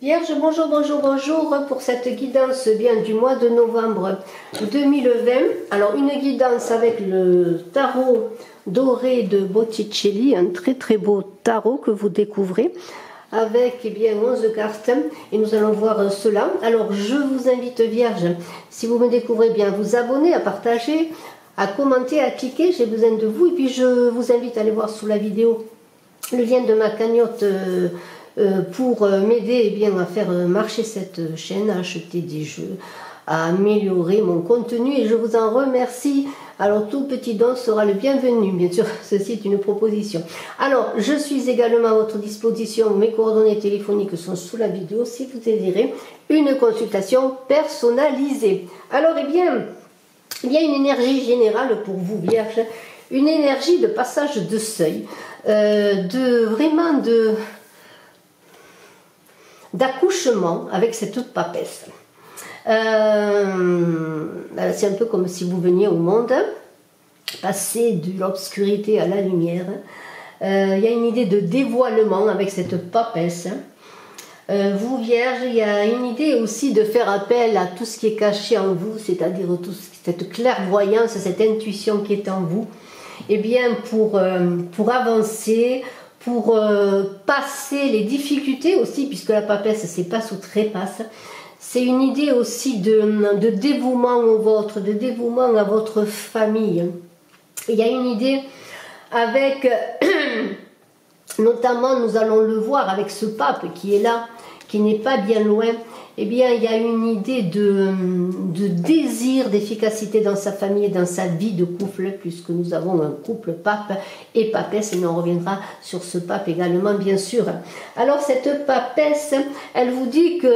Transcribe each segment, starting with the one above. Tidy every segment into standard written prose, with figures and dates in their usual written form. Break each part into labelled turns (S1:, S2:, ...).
S1: Vierge, bonjour, bonjour, bonjour pour cette guidance bien du mois de novembre 2020. Alors une guidance avec le tarot doré de Botticelli, un très très beau tarot que vous découvrez avec bien 11 cartes et nous allons voir cela. Alors je vous invite Vierge, si vous me découvrez bien, à vous abonner, à partager, à commenter, à cliquer, j'ai besoin de vous et puis je vous invite à aller voir sous la vidéo le lien de ma cagnotte pour m'aider à faire marcher cette chaîne, à acheter des jeux, à améliorer mon contenu et je vous en remercie. Alors tout petit don sera le bienvenu, bien sûr, ceci est une proposition. Alors je suis également à votre disposition, mes coordonnées téléphoniques sont sous la vidéo si vous désirez une consultation personnalisée. Alors il y a une énergie générale pour vous Vierge, une énergie de passage de seuil, d'accouchement avec cette papesse. C'est un peu comme si vous veniez au monde, passer de l'obscurité à la lumière. Il y a une idée de dévoilement avec cette papesse. Vous Vierge, il y a une idée aussi de faire appel à tout ce qui est caché en vous, c'est-à-dire cette clairvoyance, cette intuition qui est en vous, et bien pour avancer, pour passer les difficultés aussi, puisque la papesse c'est passe ou trépasse. C'est une idée aussi de dévouement au vôtre, de dévouement à votre famille. Il y a une idée avec, notamment nous allons le voir avec ce pape qui est là, qui n'est pas bien loin. Eh bien, il y a une idée de désir d'efficacité dans sa famille et dans sa vie de couple, puisque nous avons un couple pape et papesse, et on reviendra sur ce pape également, bien sûr. Alors, cette papesse, elle vous dit que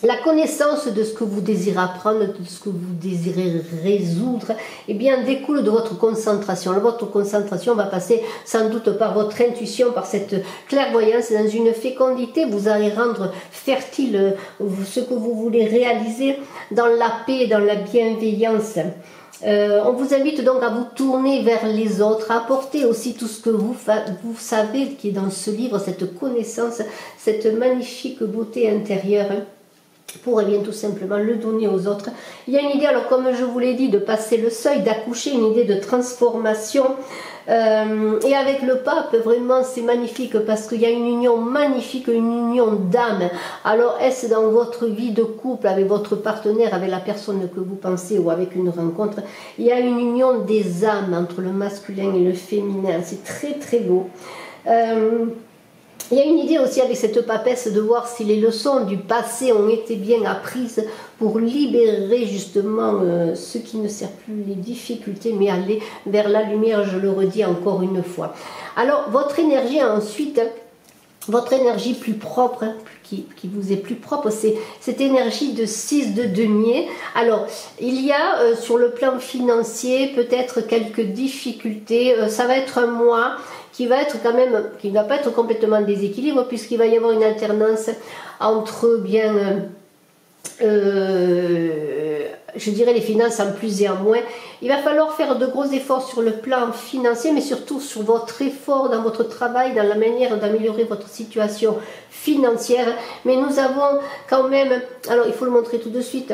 S1: la connaissance de ce que vous désirez apprendre, de ce que vous désirez résoudre, eh bien, découle de votre concentration. Votre concentration va passer sans doute par votre intuition, par cette clairvoyance. Dans une fécondité, vous allez rendre fertile ce que vous voulez réaliser dans la paix, dans la bienveillance. On vous invite donc à vous tourner vers les autres, à apporter aussi tout ce que vous savez qui est dans ce livre, cette connaissance, cette magnifique beauté intérieure, pour bien tout simplement le donner aux autres. Il y a une idée, alors comme je vous l'ai dit, de passer le seuil, d'accoucher, une idée de transformation. Et avec le pape, vraiment c'est magnifique parce qu'il y a une union magnifique, une union d'âme. Alors est-ce dans votre vie de couple, avec votre partenaire, avec la personne que vous pensez ou avec une rencontre, il y a une union des âmes entre le masculin et le féminin. C'est très très beau. Il y a une idée aussi avec cette papesse de voir si les leçons du passé ont été bien apprises pour libérer justement ce qui ne sert plus, les difficultés, mais aller vers la lumière, je le redis encore une fois. Alors votre énergie ensuite, votre énergie plus propre, qui vous est plus propre, c'est cette énergie de 6 de denier. Alors, il y a sur le plan financier peut-être quelques difficultés. Ça va être un mois qui va être quand même, qui ne va pas être complètement déséquilibre, puisqu'il va y avoir une alternance entre je dirais les finances en plus et en moins. Il va falloir faire de gros efforts sur le plan financier, mais surtout sur votre effort dans votre travail, dans la manière d'améliorer votre situation financière. Mais nous avons quand même, alors il faut le montrer tout de suite,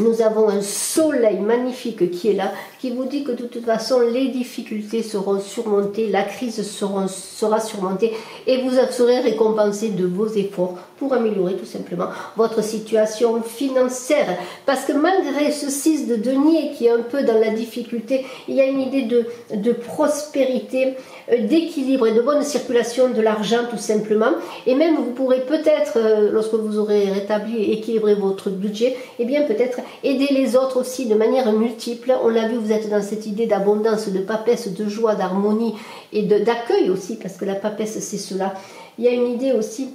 S1: nous avons un soleil magnifique qui est là, qui vous dit que de toute façon les difficultés seront surmontées, la crise sera surmontée et vous serez récompensé de vos efforts pour améliorer tout simplement votre situation financière. Parce que malgré ce 6 de denier qui est un peu dans la difficulté, il y a une idée de prospérité, d'équilibre et de bonne circulation de l'argent tout simplement. Et même vous pourrez peut-être, lorsque vous aurez rétabli et équilibré votre budget, et bien peut-être aider les autres aussi de manière multiple. On l'a vu, vous êtes dans cette idée d'abondance, de papesse, de joie, d'harmonie et d'accueil aussi, parce que la papesse c'est cela. Il y a une idée aussi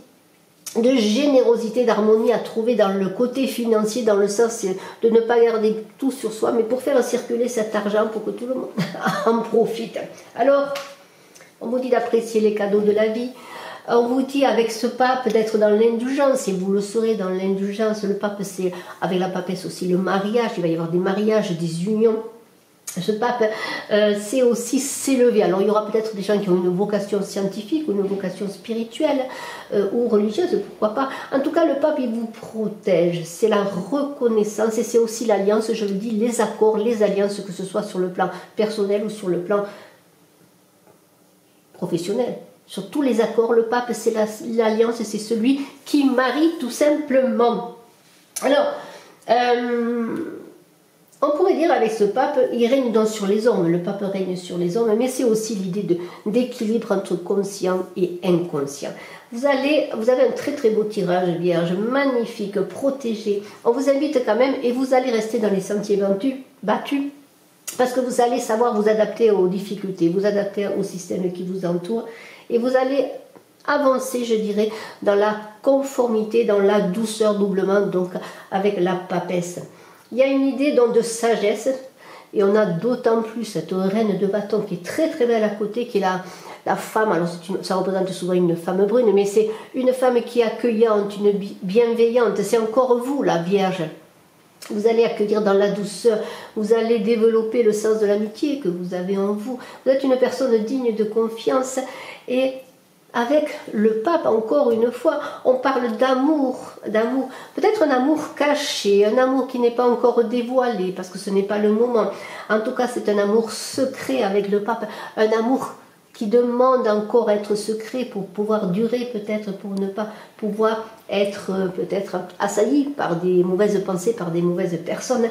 S1: de générosité, d'harmonie à trouver dans le côté financier, dans le sens de ne pas garder tout sur soi, mais pour faire circuler cet argent pour que tout le monde en profite. Alors, on vous dit d'apprécier les cadeaux de la vie. On vous dit avec ce pape d'être dans l'indulgence, et vous le serez dans l'indulgence. Le pape, c'est avec la papesse aussi le mariage, il va y avoir des mariages, des unions. Ce pape sait aussi s'élever. Alors il y aura peut-être des gens qui ont une vocation scientifique ou une vocation spirituelle ou religieuse, pourquoi pas. En tout cas, le pape, il vous protège. C'est la reconnaissance et c'est aussi l'alliance, je le dis, les accords, les alliances, que ce soit sur le plan personnel ou sur le plan professionnel. Sur tous les accords, le pape, c'est l'alliance, c'est celui qui marie tout simplement. Alors, on pourrait dire avec ce pape, il règne donc sur les hommes, le pape règne sur les hommes, mais c'est aussi l'idée d'équilibre entre conscient et inconscient. Vous avez un très très beau tirage vierge, magnifique, protégé. On vous invite quand même et vous allez rester dans les sentiers battus parce que vous allez savoir vous adapter aux difficultés, vous adapter au système qui vous entoure et vous allez avancer, je dirais, dans la conformité, dans la douceur doublement, donc avec la papesse. Il y a une idée donc de sagesse, et on a d'autant plus cette reine de bâton qui est très très belle à côté, qui est la femme, alors ça représente souvent une femme brune, mais c'est une femme qui est accueillante, une bienveillante, c'est encore vous la Vierge. Vous allez accueillir dans la douceur, vous allez développer le sens de l'amitié que vous avez en vous. Vous êtes une personne digne de confiance et avec le pape, encore une fois, on parle d'amour, peut-être un amour caché, un amour qui n'est pas encore dévoilé, parce que ce n'est pas le moment. En tout cas, c'est un amour secret avec le pape, un amour qui demande encore à être secret pour pouvoir durer, peut-être pour ne pas pouvoir être peut-être assailli par des mauvaises pensées, par des mauvaises personnes.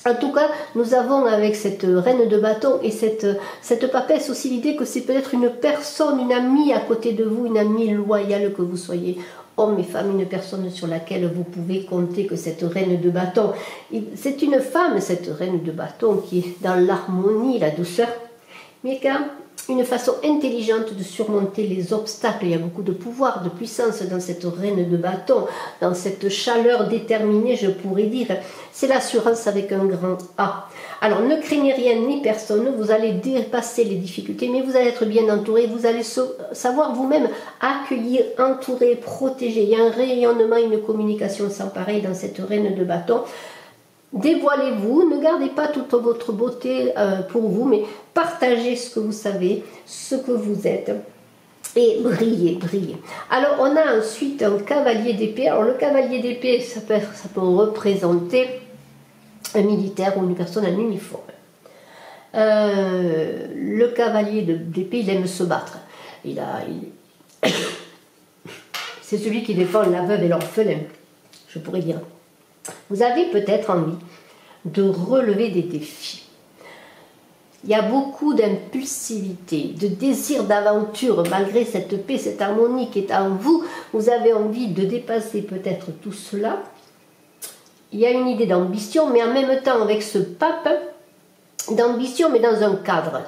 S1: En tout cas, nous avons avec cette reine de bâton et cette papesse aussi l'idée que c'est peut-être une personne, une amie à côté de vous, une amie loyale, que vous soyez homme et femme, une personne sur laquelle vous pouvez compter, que cette reine de bâton. C'est une femme, cette reine de bâton, qui est dans l'harmonie, la douceur, mais qui a une façon intelligente de surmonter les obstacles. Il y a beaucoup de pouvoir, de puissance dans cette reine de bâton, dans cette chaleur déterminée, je pourrais dire. C'est l'assurance avec un grand A. Alors ne craignez rien ni personne, vous allez dépasser les difficultés, mais vous allez être bien entouré, vous allez savoir vous-même accueillir, entourer, protéger. Il y a un rayonnement, une communication sans pareil dans cette reine de bâton. Dévoilez-vous, ne gardez pas toute votre beauté pour vous, mais partagez ce que vous savez, ce que vous êtes, et brillez, brillez. Alors on a ensuite un cavalier d'épée. Alors le cavalier d'épée, ça peut représenter un militaire ou une personne en uniforme. Le cavalier d'épée, il aime se battre. C'est celui qui défend la veuve et l'orphelin, je pourrais dire. Vous avez peut-être envie de relever des défis. Il y a beaucoup d'impulsivité, de désir d'aventure, malgré cette paix, cette harmonie qui est en vous. Vous avez envie de dépasser peut-être tout cela. Il y a une idée d'ambition, mais en même temps avec ce pape, d'ambition, mais dans un cadre.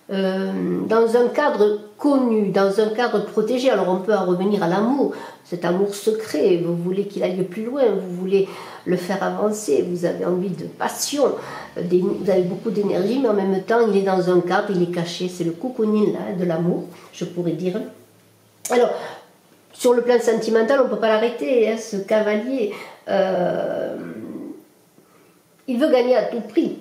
S1: Dans un cadre connu, dans un cadre protégé. Alors on peut en revenir à l'amour, cet amour secret, vous voulez qu'il aille plus loin, vous voulez le faire avancer, vous avez envie de passion, vous avez beaucoup d'énergie, mais en même temps il est dans un cadre, il est caché, c'est le cocooning là, de l'amour, je pourrais dire. Alors, sur le plan sentimental, on ne peut pas l'arrêter, hein, ce cavalier, il veut gagner à tout prix.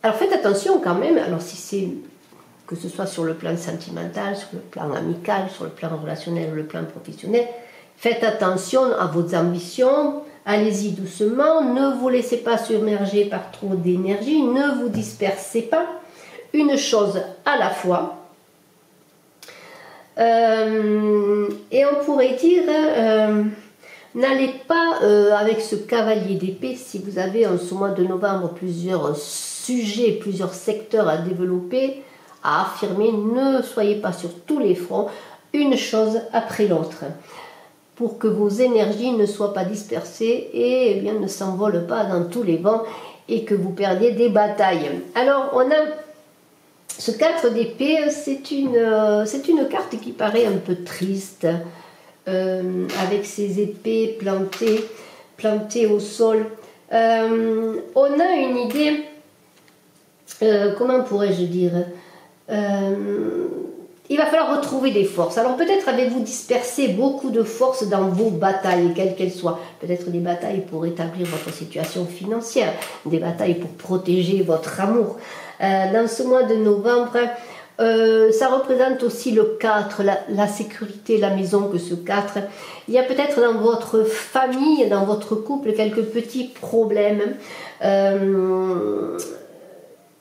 S1: Alors faites attention quand même, alors si c'est que ce soit sur le plan sentimental, sur le plan amical, sur le plan relationnel ou le plan professionnel, faites attention à vos ambitions, allez-y doucement, ne vous laissez pas submerger par trop d'énergie, ne vous dispersez pas, une chose à la fois. Et on pourrait dire, n'allez pas avec ce cavalier d'épée, si vous avez en ce mois de novembre plusieurs sujets, plusieurs secteurs à développer, à affirmer, ne soyez pas sur tous les fronts, une chose après l'autre, pour que vos énergies ne soient pas dispersées et eh bien, ne s'envolent pas dans tous les vents et que vous perdiez des batailles. Alors on a ce 4 d'épée, c'est une carte qui paraît un peu triste, avec ses épées plantées au sol. On a une idée, comment pourrais-je dire, il va falloir retrouver des forces. Alors peut-être avez-vous dispersé beaucoup de forces dans vos batailles, quelles qu'elles soient. Peut-être des batailles pour établir votre situation financière, des batailles pour protéger votre amour. Dans ce mois de novembre, ça représente aussi le 4, la sécurité, la maison que ce 4. Il y a peut-être dans votre famille, dans votre couple, quelques petits problèmes.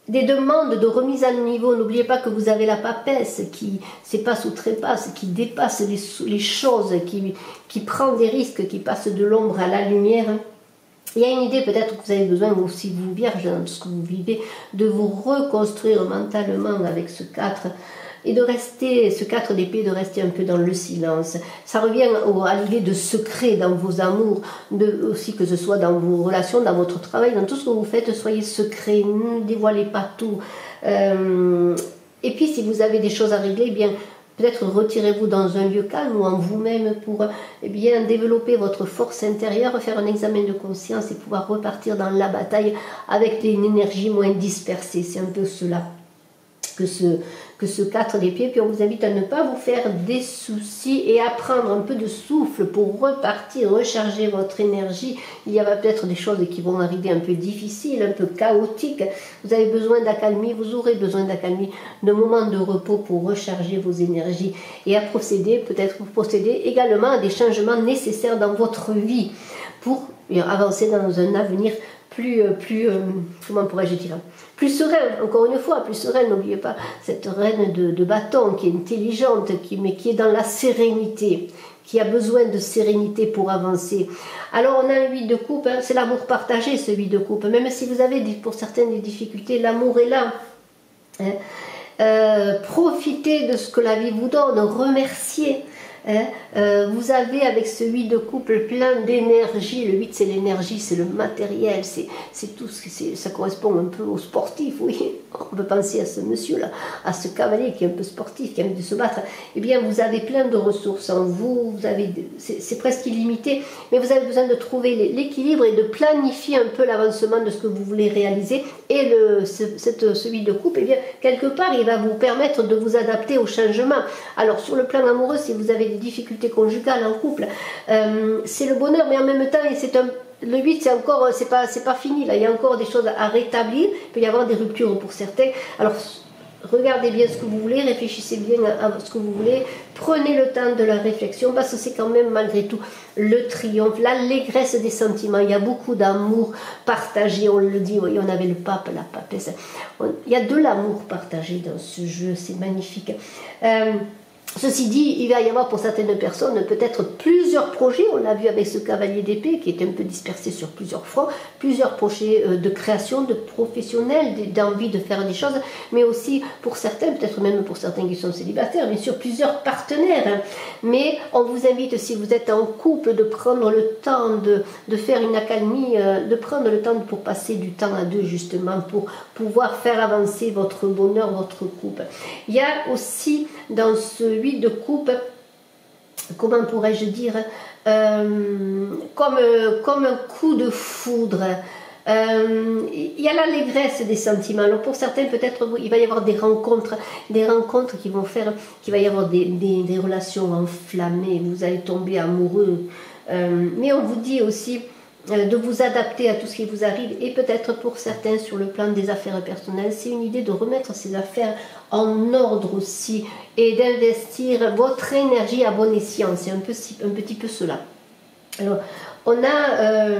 S1: Des demandes de remise à niveau. N'oubliez pas que vous avez la papesse qui, c'est pas sous trépasse, qui dépasse les choses, qui prend des risques, qui passe de l'ombre à la lumière. Il y a une idée, peut-être que vous avez besoin, aussi vous vierge, dans ce que vous vivez, de vous reconstruire mentalement avec ce 4 et de rester, ce 4 d'épée, de rester un peu dans le silence. Ça revient à l'idée de secret dans vos amours, aussi que ce soit dans vos relations, dans votre travail, dans tout ce que vous faites, soyez secret, ne dévoilez pas tout. Et puis si vous avez des choses à régler, eh bien peut-être retirez-vous dans un lieu calme ou en vous-même pour bien développer votre force intérieure, faire un examen de conscience et pouvoir repartir dans la bataille avec une énergie moins dispersée. C'est un peu cela que ce 4 d'épée. Puis on vous invite à ne pas vous faire des soucis et à prendre un peu de souffle pour repartir, recharger votre énergie. Il y a peut-être des choses qui vont arriver un peu difficiles, un peu chaotiques. Vous avez besoin d'accalmie, vous aurez besoin d'accalmie, de moments de repos pour recharger vos énergies et à procéder, peut-être vous procédez également à des changements nécessaires dans votre vie pour avancer dans un avenir comment pourrais-je dire, plus serein, encore une fois, plus serein. N'oubliez pas cette reine de bâton qui est intelligente, mais qui est dans la sérénité, qui a besoin de sérénité pour avancer. Alors on a un 8 de coupe, hein, c'est l'amour partagé ce 8 de coupe, même si vous avez pour certaines des difficultés, l'amour est là. Hein. Profitez de ce que la vie vous donne, remerciez. Vous avez avec ce 8 de couple plein d'énergie. Le 8 c'est l'énergie, c'est le matériel, c'est tout, ça correspond un peu au sportif, oui. On peut penser à ce monsieur-là, à ce cavalier qui est un peu sportif, qui aime de se battre. Eh bien vous avez plein de ressources en vous, c'est presque illimité, mais vous avez besoin de trouver l'équilibre et de planifier un peu l'avancement de ce que vous voulez réaliser. Et ce 8 de couple, eh bien quelque part il va vous permettre de vous adapter au changement. Alors sur le plan amoureux, si vous avez des difficultés conjugales en couple, c'est le bonheur, mais en même temps le 8 c'est encore, c'est pas fini, là il y a encore des choses à rétablir, il peut y avoir des ruptures pour certains. Alors regardez bien ce que vous voulez, réfléchissez bien à ce que vous voulez, prenez le temps de la réflexion, parce que c'est quand même malgré tout le triomphe, l'allégresse des sentiments. Il y a beaucoup d'amour partagé, on le dit, oui, on avait le pape, la papesse, il y a de l'amour partagé dans ce jeu, c'est magnifique. Ceci dit, il va y avoir pour certaines personnes peut-être plusieurs projets, on l'a vu avec ce cavalier d'épée qui est un peu dispersé sur plusieurs fronts, plusieurs projets de création, de professionnels, d'envie de faire des choses, mais aussi pour certains, peut-être même pour certains qui sont célibataires, bien sûr plusieurs partenaires. Hein. Mais on vous invite, si vous êtes en couple, de prendre le temps de faire une accalmie, de prendre le temps pour passer du temps à deux justement, pour pouvoir faire avancer votre bonheur, votre couple. Il y a aussi dans ce 8 de coupe, comment pourrais-je dire, comme un coup de foudre. Il y a l'allégresse des sentiments. Alors pour certains, peut-être il va y avoir des rencontres qui vont faire qu'il va y avoir des relations enflammées, vous allez tomber amoureux. Mais on vous dit aussi de vous adapter à tout ce qui vous arrive, et peut-être pour certains sur le plan des affaires personnelles, c'est une idée de remettre ces affaires en ordre aussi et d'investir votre énergie à bon escient. C'est un petit peu cela. Alors on a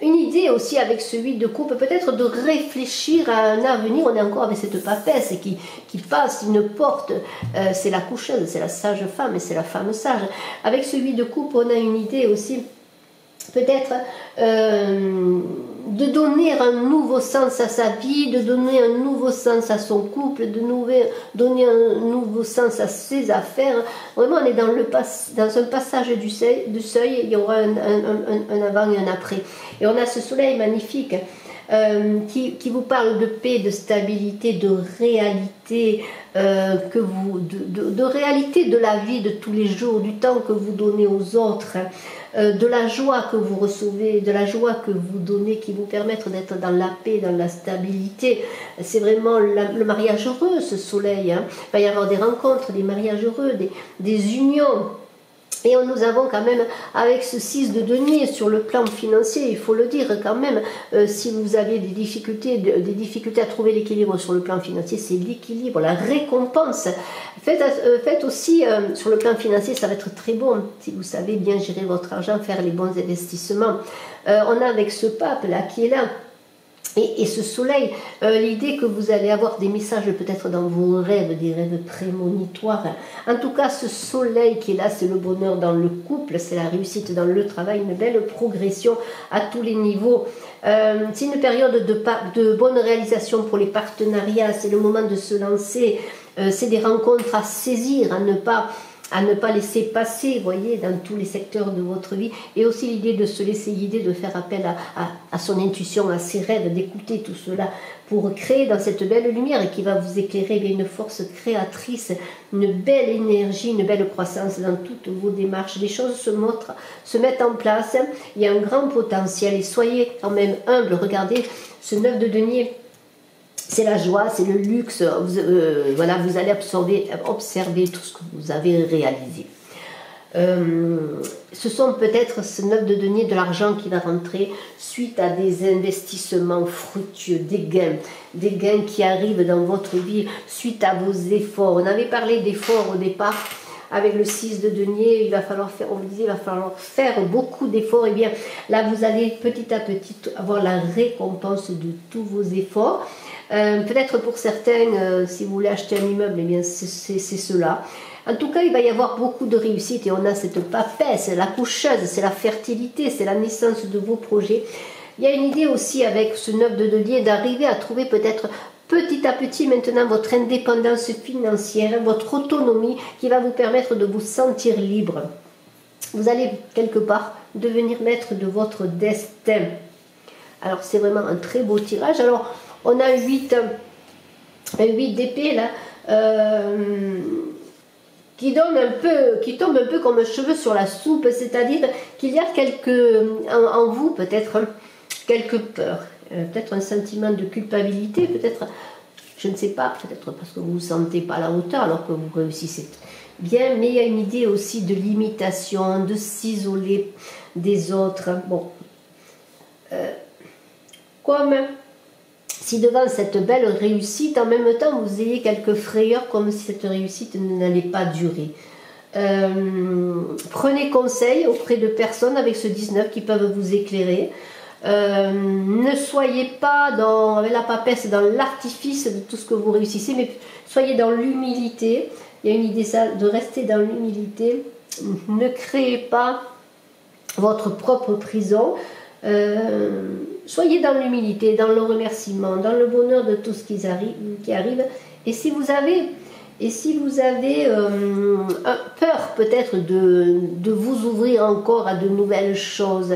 S1: une idée aussi avec ce 8 de coupe, peut-être de réfléchir à un avenir. On est encore avec cette papesse qui passe une porte, c'est la coucheuse, c'est la sage femme et c'est la femme sage. Avec ce 8 de coupe, on a une idée aussi peut-être de donner un nouveau sens à sa vie, de donner un nouveau sens à son couple, donner un nouveau sens à ses affaires. Vraiment, on est dans un passage du seuil, il y aura un avant et un après. Et on a ce soleil magnifique qui vous parle de paix, de stabilité, de réalité, de réalité de la vie de tous les jours, du temps que vous donnez aux autres. de la joie que vous recevez, de la joie que vous donnez, qui vous permettent d'être dans la paix, dans la stabilité. C'est vraiment le mariage heureux, ce soleil, hein. Il va y avoir des rencontres, des mariages heureux, des unions. Et nous avons quand même, avec ce 6 de denier, sur le plan financier, il faut le dire quand même, si vous avez des difficultés à trouver l'équilibre sur le plan financier, c'est l'équilibre, la récompense. Faites aussi, sur le plan financier, ça va être très bon, si vous savez bien gérer votre argent, faire les bons investissements. On a avec ce pape là, qui est là, et ce soleil, l'idée que vous allez avoir des messages peut-être dans vos rêves, des rêves prémonitoires. En tout cas, ce soleil qui est là, c'est le bonheur dans le couple, c'est la réussite dans le travail, une belle progression à tous les niveaux. C'est une période de bonne réalisation pour les partenariats, c'est le moment de se lancer, c'est des rencontres à saisir, à ne pas laisser passer, vous voyez, dans tous les secteurs de votre vie, et aussi l'idée de se laisser guider, de faire appel à son intuition, à ses rêves, d'écouter tout cela pour créer dans cette belle lumière et qui va vous éclairer une force créatrice, une belle énergie, une belle croissance dans toutes vos démarches. Les choses se mettent en place, il y a un grand potentiel et soyez quand même humble. Regardez, ce 9 de denier, c'est la joie, c'est le luxe, voilà, vous allez observer tout ce que vous avez réalisé. Ce sont peut-être ce 9 de denier de l'argent qui va rentrer suite à des investissements fructueux, des gains qui arrivent dans votre vie suite à vos efforts. On avait parlé d'efforts au départ. Avec le 6 de denier, il va falloir faire beaucoup d'efforts. Et bien là, vous allez petit à petit avoir la récompense de tous vos efforts. Peut-être pour certains, si vous voulez acheter un immeuble, eh bien c'est cela. En tout cas, il va y avoir beaucoup de réussite et on a cette papesse, la coucheuse, c'est la fertilité, c'est la naissance de vos projets. Il y a une idée aussi avec ce 9 de denier d'arriver à trouver peut-être petit à petit maintenant votre indépendance financière, votre autonomie qui va vous permettre de vous sentir libre. Vous allez quelque part devenir maître de votre destin. Alors c'est vraiment un très beau tirage. Alors on a 8 d'épée là, qui tombe un peu comme cheveux sur la soupe, c'est-à-dire qu'il y a en vous peut-être quelques peurs, peut-être un sentiment de culpabilité, peut-être, je ne sais pas, peut-être parce que vous ne vous sentez pas à la hauteur alors que vous réussissez bien, mais il y a une idée aussi de limitation, de s'isoler des autres. Bon, comme si devant cette belle réussite, en même temps, vous ayez quelques frayeurs comme si cette réussite n'allait pas durer. Prenez conseil auprès de personnes avec ce 19 qui peuvent vous éclairer. Ne soyez pas avec la papesse, dans l'artifice de tout ce que vous réussissez, mais soyez dans l'humilité. Il y a une idée ça, de rester dans l'humilité. Ne créez pas votre propre prison. Soyez dans l'humilité, dans le remerciement, dans le bonheur de tout ce qui arrive. Et si vous avez peur peut-être de vous ouvrir encore à de nouvelles choses,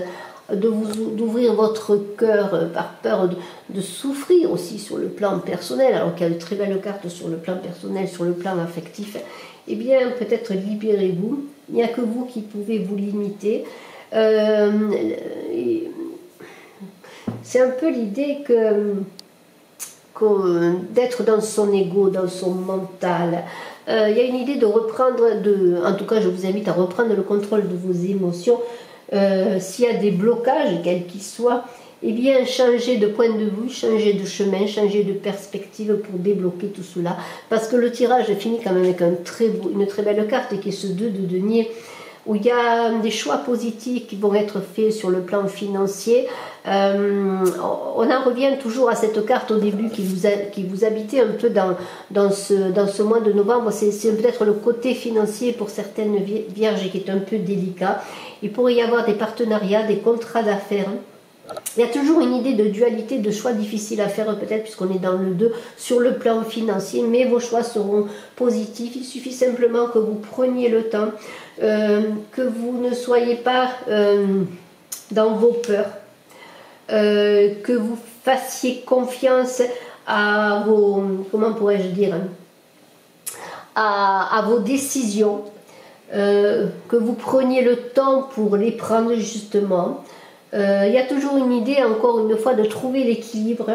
S1: d'ouvrir votre cœur par peur de souffrir aussi sur le plan personnel, alors qu'il y a de très belles cartes sur le plan personnel, sur le plan affectif, eh bien peut-être libérez-vous. Il n'y a que vous qui pouvez vous limiter. C'est un peu l'idée d'être dans son ego, dans son mental. Il y a une idée de reprendre, en tout cas je vous invite à reprendre le contrôle de vos émotions. S'il y a des blocages, quels qu'ils soient, eh bien changer de point de vue, changer de chemin, changer de perspective pour débloquer tout cela. Parce que le tirage finit quand même avec une très belle carte qui est ce 2 de denier, où il y a des choix positifs qui vont être faits sur le plan financier. On en revient toujours à cette carte au début qui vous habitait un peu dans ce mois de novembre. C'est peut-être le côté financier pour certaines vierges qui est un peu délicat. Il pourrait y avoir des partenariats, des contrats d'affaires. Il y a toujours une idée de dualité, de choix difficiles à faire peut-être puisqu'on est dans le 2 sur le plan financier, mais vos choix seront positifs. Il suffit simplement que vous preniez le temps, que vous ne soyez pas dans vos peurs, que vous fassiez confiance à vos, comment pourrais-je dire, à vos décisions. que vous preniez le temps pour les prendre justement. Il y a toujours une idée, encore une fois, de trouver l'équilibre,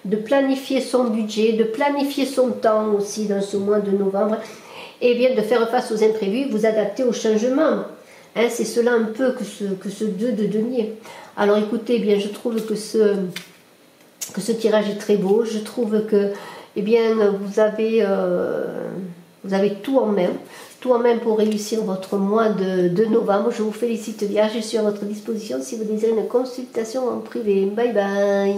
S1: de planifier son budget, de planifier son temps aussi dans ce mois de novembre, et bien de faire face aux imprévus, vous adapter aux changements. Hein, c'est cela un peu que ce 2 de denier. Alors écoutez, bien, je trouve que ce tirage est très beau. Je trouve que vous avez tout en main. Tout en main pour réussir votre mois de novembre. Je vous félicite bien, je suis à votre disposition si vous désirez une consultation en privé. Bye bye.